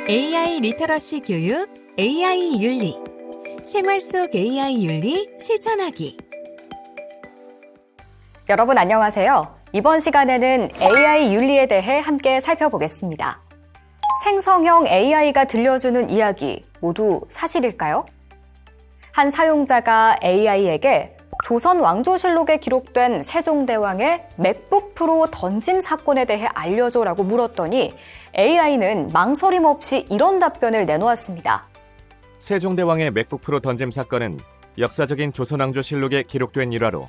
AI 리터러시 교육, AI 윤리. 생활 속 AI 윤리 실천하기. 여러분 안녕하세요. 이번 시간에는 AI 윤리에 대해 함께 살펴보겠습니다. 생성형 AI가 들려주는 이야기 모두 사실일까요? 한 사용자가 AI에게 조선 왕조실록에 기록된 세종대왕의 맥북 프로 던짐 사건에 대해 알려줘라고 물었더니 AI는 망설임 없이 이런 답변을 내놓았습니다. 세종대왕의 맥북 프로 던짐 사건은 역사적인 조선왕조실록에 기록된 일화로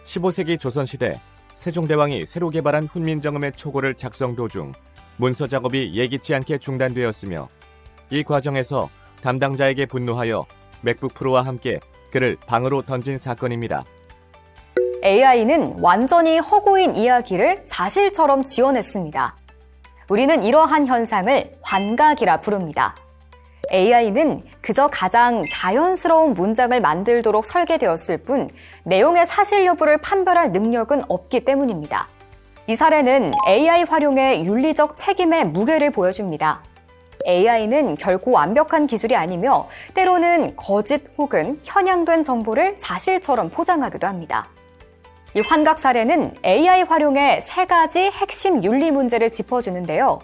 15세기 조선시대 세종대왕이 새로 개발한 훈민정음의 초고를 작성 도중 문서 작업이 예기치 않게 중단되었으며 이 과정에서 담당자에게 분노하여 맥북 프로와 함께 그를 방으로 던진 사건입니다. AI는 완전히 허구인 이야기를 사실처럼 지어냈습니다. 우리는 이러한 현상을 환각이라 부릅니다. AI는 그저 가장 자연스러운 문장을 만들도록 설계되었을 뿐 내용의 사실 여부를 판별할 능력은 없기 때문입니다. 이 사례는 AI 활용의 윤리적 책임의 무게를 보여줍니다. AI는 결코 완벽한 기술이 아니며 때로는 거짓 혹은 편향된 정보를 사실처럼 포장하기도 합니다. 이 환각 사례는 AI 활용의 세 가지 핵심 윤리 문제를 짚어주는데요.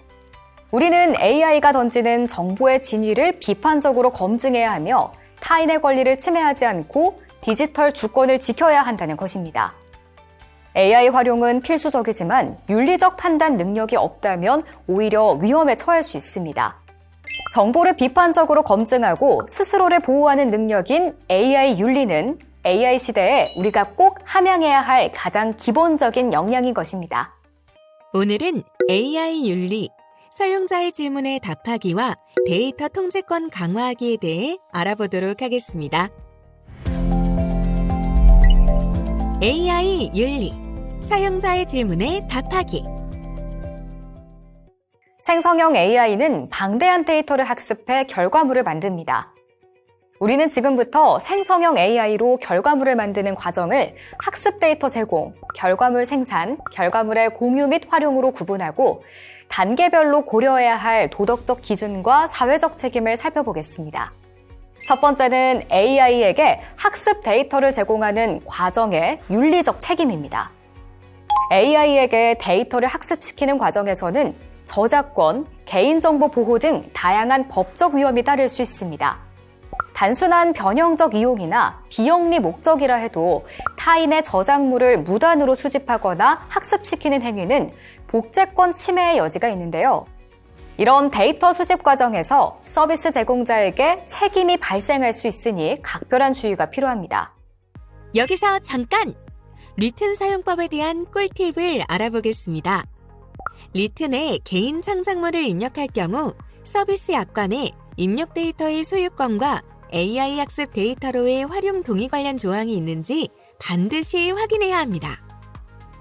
우리는 AI가 던지는 정보의 진위를 비판적으로 검증해야 하며 타인의 권리를 침해하지 않고 디지털 주권을 지켜야 한다는 것입니다. AI 활용은 필수적이지만 윤리적 판단 능력이 없다면 오히려 위험에 처할 수 있습니다. 정보를 비판적으로 검증하고 스스로를 보호하는 능력인 AI 윤리는 AI 시대에 우리가 꼭 함양해야 할 가장 기본적인 역량인 것입니다. 오늘은 AI 윤리, 사용자의 질문에 답하기와 데이터 통제권 강화하기에 대해 알아보도록 하겠습니다. AI 윤리, 사용자의 질문에 답하기. 생성형 AI는 방대한 데이터를 학습해 결과물을 만듭니다. 우리는 지금부터 생성형 AI로 결과물을 만드는 과정을 학습 데이터 제공, 결과물 생산, 결과물의 공유 및 활용으로 구분하고 단계별로 고려해야 할 도덕적 기준과 사회적 책임을 살펴보겠습니다. 첫 번째는 AI에게 학습 데이터를 제공하는 과정의 윤리적 책임입니다. AI에게 데이터를 학습시키는 과정에서는 저작권, 개인정보 보호 등 다양한 법적 위험이 따를 수 있습니다. 단순한 변형적 이용이나 비영리 목적이라 해도 타인의 저작물을 무단으로 수집하거나 학습시키는 행위는 복제권 침해의 여지가 있는데요. 이런 데이터 수집 과정에서 서비스 제공자에게 책임이 발생할 수 있으니 각별한 주의가 필요합니다. 여기서 잠깐! 리튼 사용법에 대한 꿀팁을 알아보겠습니다. 리튼에 개인 창작물을 입력할 경우 서비스 약관에 입력 데이터의 소유권과 AI 학습 데이터로의 활용 동의 관련 조항이 있는지 반드시 확인해야 합니다.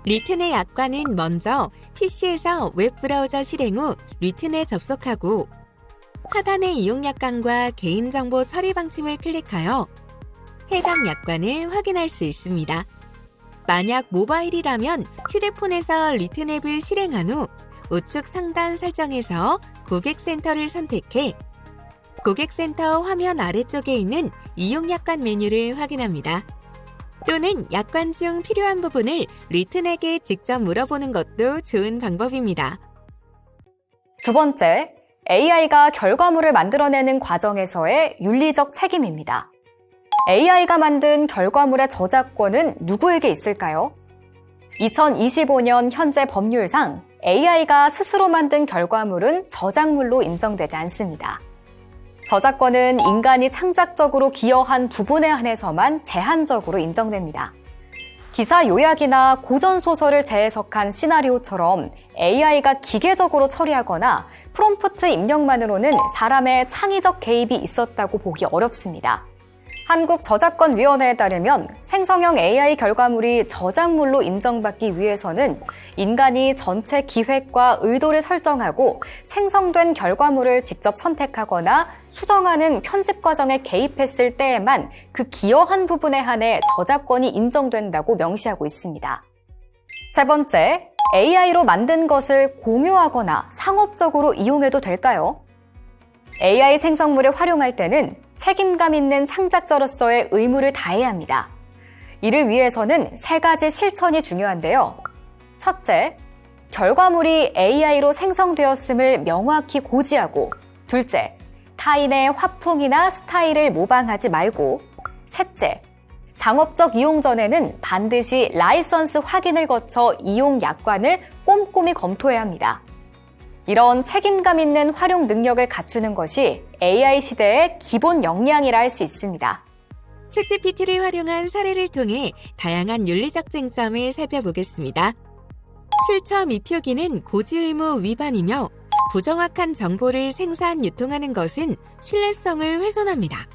리튼의 약관은 먼저 PC에서 웹브라우저 실행 후 리튼에 접속하고 하단의 이용 약관과 개인정보 처리 방침을 클릭하여 해당 약관을 확인할 수 있습니다. 만약 모바일이라면 휴대폰에서 리튼 앱을 실행한 후 우측 상단 설정에서 고객센터를 선택해 고객센터 화면 아래쪽에 있는 이용 약관 메뉴를 확인합니다. 또는 약관 중 필요한 부분을 리튼에게 직접 물어보는 것도 좋은 방법입니다. 두 번째, AI가 결과물을 만들어내는 과정에서의 윤리적 책임입니다. AI가 만든 결과물의 저작권은 누구에게 있을까요? 2025년 현재 법률상 AI가 스스로 만든 결과물은 저작물로 인정되지 않습니다. 저작권은 인간이 창작적으로 기여한 부분에 한해서만 제한적으로 인정됩니다. 기사 요약이나 고전 소설을 재해석한 시나리오처럼 AI가 기계적으로 처리하거나 프롬프트 입력만으로는 사람의 창의적 개입이 있었다고 보기 어렵습니다. 한국저작권위원회에 따르면 생성형 AI 결과물이 저작물로 인정받기 위해서는 인간이 전체 기획과 의도를 설정하고 생성된 결과물을 직접 선택하거나 수정하는 편집 과정에 개입했을 때에만 그 기여한 부분에 한해 저작권이 인정된다고 명시하고 있습니다. 세 번째, AI로 만든 것을 공유하거나 상업적으로 이용해도 될까요? AI 생성물을 활용할 때는 책임감 있는 창작자로서의 의무를 다해야 합니다. 이를 위해서는 세 가지 실천이 중요한데요. 첫째, 결과물이 AI로 생성되었음을 명확히 고지하고, 둘째, 타인의 화풍이나 스타일을 모방하지 말고, 셋째, 상업적 이용 전에는 반드시 라이선스 확인을 거쳐 이용 약관을 꼼꼼히 검토해야 합니다. 이런 책임감 있는 활용 능력을 갖추는 것이 AI 시대의 기본 역량이라 할 수 있습니다. 챗GPT를 활용한 사례를 통해 다양한 윤리적 쟁점을 살펴보겠습니다. 출처 미표기는 고지의무 위반이며 부정확한 정보를 생산, 유통하는 것은 신뢰성을 훼손합니다.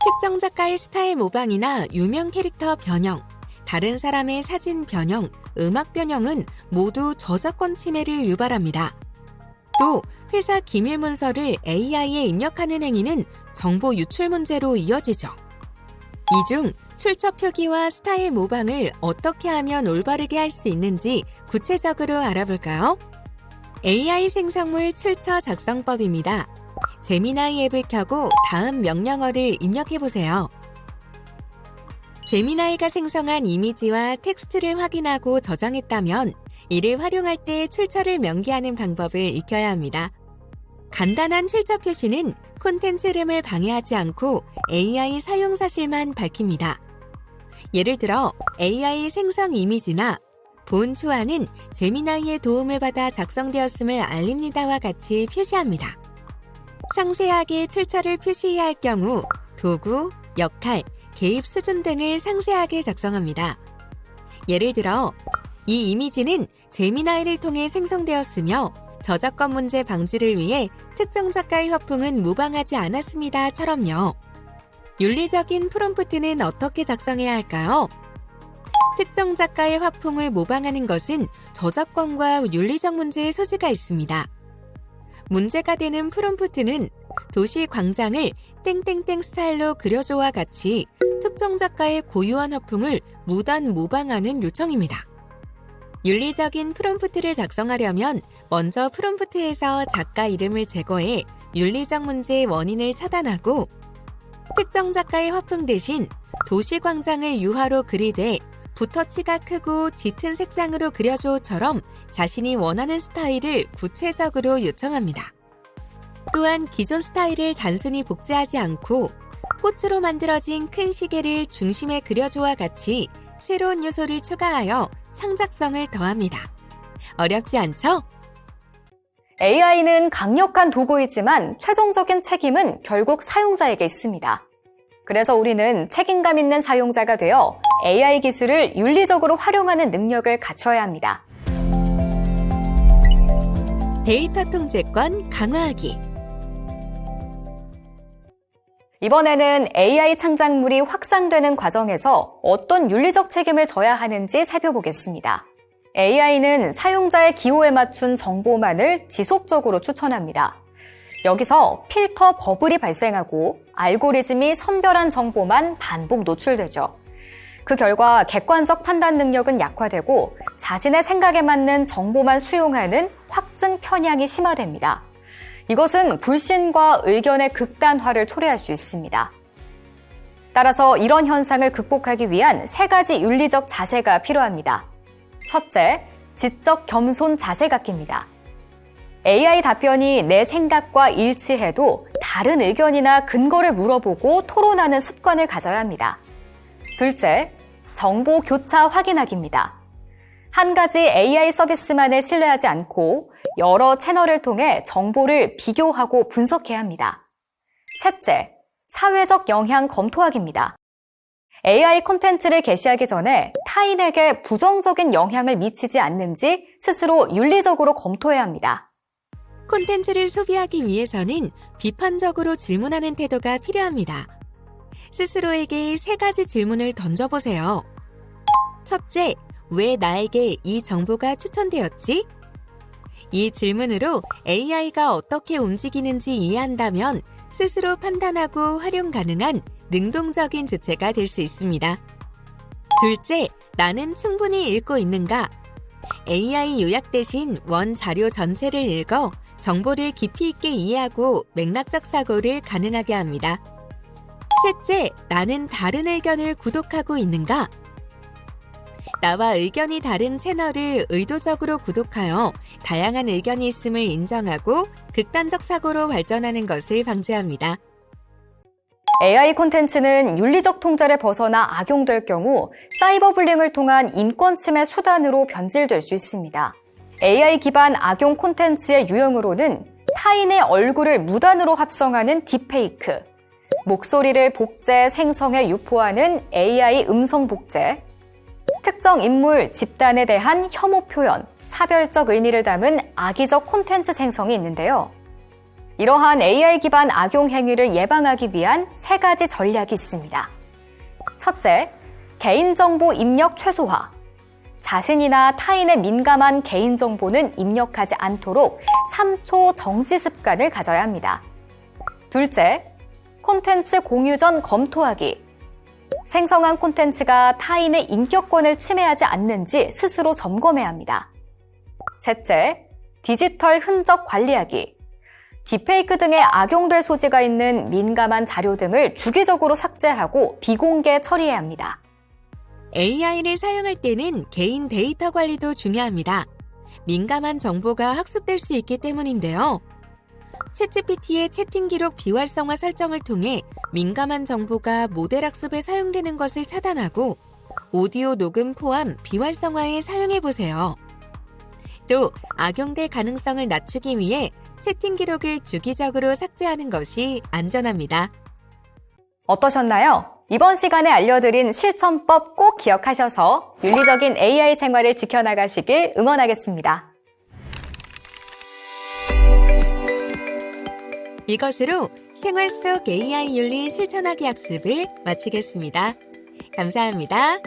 특정 작가의 스타일 모방이나 유명 캐릭터 변형, 다른 사람의 사진 변형, 음악 변형은 모두 저작권 침해를 유발합니다. 또 회사 기밀 문서를 AI에 입력하는 행위는 정보 유출 문제로 이어지죠. 이 중 출처 표기와 스타일 모방을 어떻게 하면 올바르게 할 수 있는지 구체적으로 알아볼까요? AI 생성물 출처 작성법입니다. 제미나이 앱을 켜고 다음 명령어를 입력해보세요. 제미나이가 생성한 이미지와 텍스트를 확인하고 저장했다면 이를 활용할 때 출처를 명기하는 방법을 익혀야 합니다. 간단한 출처 표시는 콘텐츠 이름을 방해하지 않고 AI 사용 사실만 밝힙니다. 예를 들어 AI 생성 이미지나 본 초안은 제미나이의 도움을 받아 작성되었음을 알립니다와 같이 표시합니다. 상세하게 출처를 표시해야 할 경우 도구, 역할, 개입 수준 등을 상세하게 작성합니다. 예를 들어 이 이미지는 제미나이를 통해 생성되었으며 저작권 문제 방지를 위해 특정 작가의 화풍은 모방하지 않았습니다처럼요. 윤리적인 프롬프트는 어떻게 작성해야 할까요? 특정 작가의 화풍을 모방하는 것은 저작권과 윤리적 문제의 소지가 있습니다. 문제가 되는 프롬프트는 도시 광장을 땡땡땡 스타일로 그려줘와 같이 특정 작가의 고유한 화풍을 무단 모방하는 요청입니다. 윤리적인 프롬프트를 작성하려면 먼저 프롬프트에서 작가 이름을 제거해 윤리적 문제의 원인을 차단하고 특정 작가의 화풍 대신 도시 광장을 유화로 그리되 붓터치가 크고 짙은 색상으로 그려줘처럼 자신이 원하는 스타일을 구체적으로 요청합니다. 또한 기존 스타일을 단순히 복제하지 않고 꽃으로 만들어진 큰 시계를 중심에 그려줘와 같이 새로운 요소를 추가하여 창작성을 더합니다. 어렵지 않죠? AI는 강력한 도구이지만 최종적인 책임은 결국 사용자에게 있습니다. 그래서 우리는 책임감 있는 사용자가 되어 AI 기술을 윤리적으로 활용하는 능력을 갖춰야 합니다. 데이터 통제권 강화하기. 이번에는 AI 창작물이 확산되는 과정에서 어떤 윤리적 책임을 져야 하는지 살펴보겠습니다. AI는 사용자의 기호에 맞춘 정보만을 지속적으로 추천합니다. 여기서 필터 버블이 발생하고 알고리즘이 선별한 정보만 반복 노출되죠. 그 결과 객관적 판단 능력은 약화되고 자신의 생각에 맞는 정보만 수용하는 확증 편향이 심화됩니다. 이것은 불신과 의견의 극단화를 초래할 수 있습니다. 따라서 이런 현상을 극복하기 위한 세 가지 윤리적 자세가 필요합니다. 첫째, 지적 겸손 자세 갖기입니다. AI 답변이 내 생각과 일치해도 다른 의견이나 근거를 물어보고 토론하는 습관을 가져야 합니다. 둘째, 정보 교차 확인하기입니다. 한 가지 AI 서비스만을 신뢰하지 않고 여러 채널을 통해 정보를 비교하고 분석해야 합니다. 셋째, 사회적 영향 검토하기입니다. AI 콘텐츠를 게시하기 전에 타인에게 부정적인 영향을 미치지 않는지 스스로 윤리적으로 검토해야 합니다. 콘텐츠를 소비하기 위해서는 비판적으로 질문하는 태도가 필요합니다. 스스로에게 3가지 질문을 던져보세요. 첫째, 왜 나에게 이 정보가 추천되었지? 이 질문으로 AI가 어떻게 움직이는지 이해한다면 스스로 판단하고 활용 가능한 능동적인 주체가 될 수 있습니다. 둘째, 나는 충분히 읽고 있는가? AI 요약 대신 원 자료 전체를 읽어 정보를 깊이 있게 이해하고 맥락적 사고를 가능하게 합니다. 셋째, 나는 다른 의견을 구독하고 있는가? 나와 의견이 다른 채널을 의도적으로 구독하여 다양한 의견이 있음을 인정하고 극단적 사고로 발전하는 것을 방지합니다. AI 콘텐츠는 윤리적 통제를 벗어나 악용될 경우 사이버 불링을 통한 인권 침해 수단으로 변질될 수 있습니다. AI 기반 악용 콘텐츠의 유형으로는 타인의 얼굴을 무단으로 합성하는 딥페이크, 목소리를 복제, 생성해 유포하는 AI 음성 복제, 특정 인물, 집단에 대한 혐오 표현, 차별적 의미를 담은 악의적 콘텐츠 생성이 있는데요. 이러한 AI 기반 악용 행위를 예방하기 위한 3가지 전략이 있습니다. 첫째, 개인정보 입력 최소화. 자신이나 타인의 민감한 개인정보는 입력하지 않도록 3초 정지 습관을 가져야 합니다. 둘째, 콘텐츠 공유 전 검토하기. 생성한 콘텐츠가 타인의 인격권을 침해하지 않는지 스스로 점검해야 합니다. 셋째, 디지털 흔적 관리하기. 딥페이크 등에 악용될 소지가 있는 민감한 자료 등을 주기적으로 삭제하고 비공개 처리해야 합니다. AI를 사용할 때는 개인 데이터 관리도 중요합니다. 민감한 정보가 학습될 수 있기 때문인데요. 챗GPT의 채팅 기록 비활성화 설정을 통해 민감한 정보가 모델 학습에 사용되는 것을 차단하고 오디오 녹음 포함 비활성화에 사용해보세요. 또 악용될 가능성을 낮추기 위해 채팅 기록을 주기적으로 삭제하는 것이 안전합니다. 어떠셨나요? 이번 시간에 알려드린 실천법 꼭 기억하셔서 윤리적인 AI 생활을 지켜나가시길 응원하겠습니다. 이것으로 생활 속 AI 윤리 실천하기 학습을 마치겠습니다. 감사합니다.